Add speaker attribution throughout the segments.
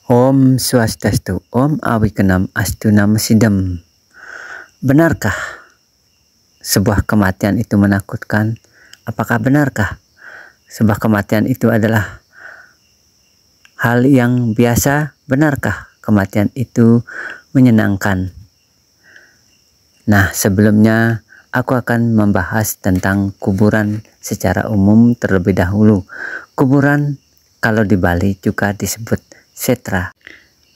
Speaker 1: Om Swastiastu, Om Awikenam Astu Namo Sidam. Benarkah sebuah kematian itu menakutkan? Apakah benarkah sebuah kematian itu adalah hal yang biasa? Benarkah kematian itu menyenangkan? Nah, sebelumnya aku akan membahas tentang kuburan secara umum terlebih dahulu. Kuburan kalau di Bali juga disebut setra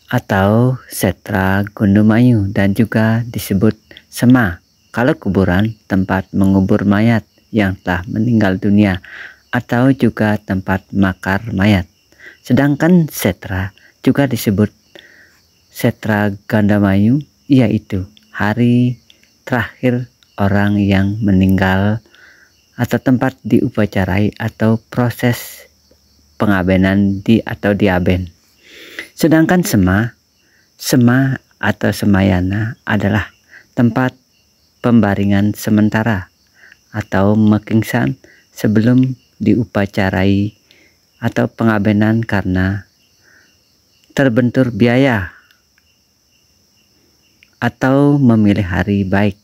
Speaker 1: atau setra Gundumayu dan juga disebut sema kalau kuburan tempat mengubur mayat yang telah meninggal dunia atau juga tempat makar mayat. Sedangkan setra juga disebut setra Gandamayu, yaitu hari terakhir orang yang meninggal atau tempat diupacarai atau proses pengabenan atau diaben. Sedangkan sema atau semayana adalah tempat pembaringan sementara atau mekingsan sebelum diupacarai atau pengabenan karena terbentur biaya atau memilih hari baik.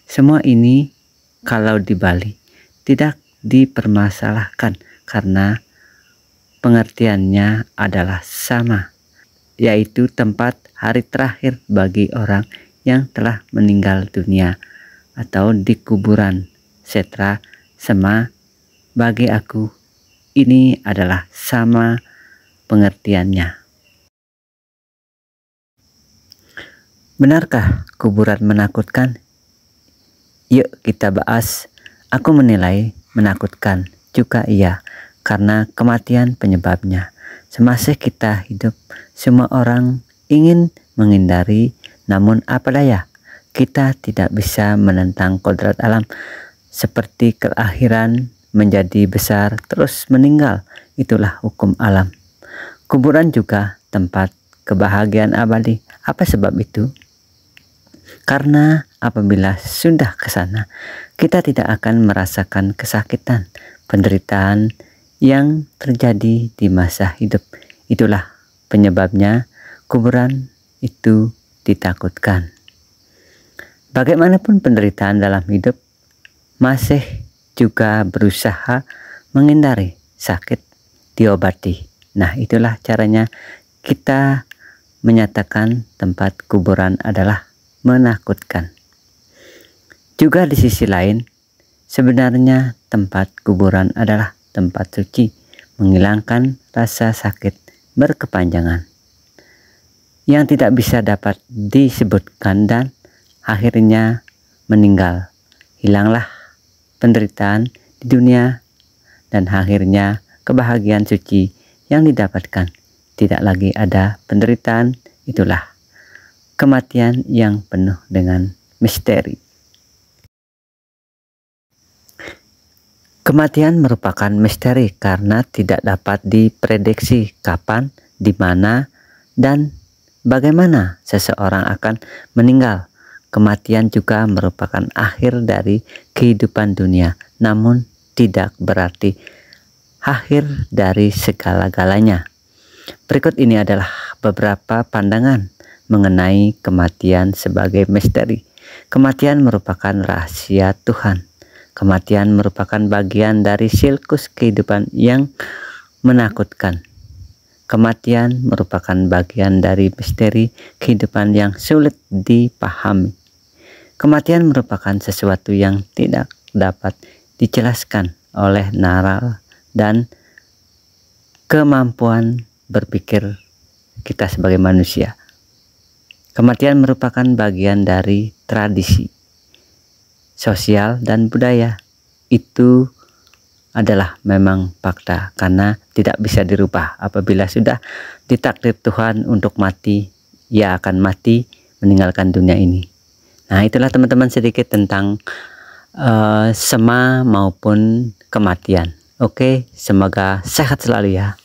Speaker 1: Semua ini kalau di Bali tidak dipermasalahkan karena pengertiannya adalah sama, yaitu tempat hari terakhir bagi orang yang telah meninggal dunia atau di kuburan. Setra, sema, bagi aku ini adalah sama pengertiannya. Benarkah kuburan menakutkan? Yuk kita bahas. Aku menilai menakutkan juga iya, karena kematian penyebabnya. Semasa kita hidup, semua orang ingin menghindari, namun apa daya, kita tidak bisa menentang kodrat alam. Seperti kelahiran, menjadi besar, terus meninggal, itulah hukum alam. Kuburan juga tempat kebahagiaan abadi. Apa sebab itu? Karena apabila sudah ke sana, kita tidak akan merasakan kesakitan, penderitaan yang terjadi di masa hidup. Itulah penyebabnya kuburan itu ditakutkan. Bagaimanapun penderitaan dalam hidup, masih juga berusaha menghindari sakit, diobati. Nah, itulah caranya kita menyatakan tempat kuburan adalah menakutkan. Juga di sisi lain, sebenarnya tempat kuburan adalah tempat suci, menghilangkan rasa sakit berkepanjangan yang tidak bisa dapat disebutkan dan akhirnya meninggal. Hilanglah penderitaan di dunia dan akhirnya kebahagiaan suci yang didapatkan. Tidak lagi ada penderitaan, itulah kematian yang penuh dengan misteri. Kematian merupakan misteri karena tidak dapat diprediksi kapan, di mana, dan bagaimana seseorang akan meninggal. Kematian juga merupakan akhir dari kehidupan dunia, namun tidak berarti akhir dari segala-galanya. Berikut ini adalah beberapa pandangan mengenai kematian sebagai misteri. Kematian merupakan rahasia Tuhan. Kematian merupakan bagian dari siklus kehidupan yang menakutkan. Kematian merupakan bagian dari misteri kehidupan yang sulit dipahami. Kematian merupakan sesuatu yang tidak dapat dijelaskan oleh nalar dan kemampuan berpikir kita sebagai manusia. Kematian merupakan bagian dari tradisi sosial dan budaya. Itu adalah memang fakta karena tidak bisa dirubah. Apabila sudah ditakdir Tuhan untuk mati, ia akan mati meninggalkan dunia ini. Nah, itulah teman-teman sedikit tentang sema maupun kematian. Oke, semoga sehat selalu ya.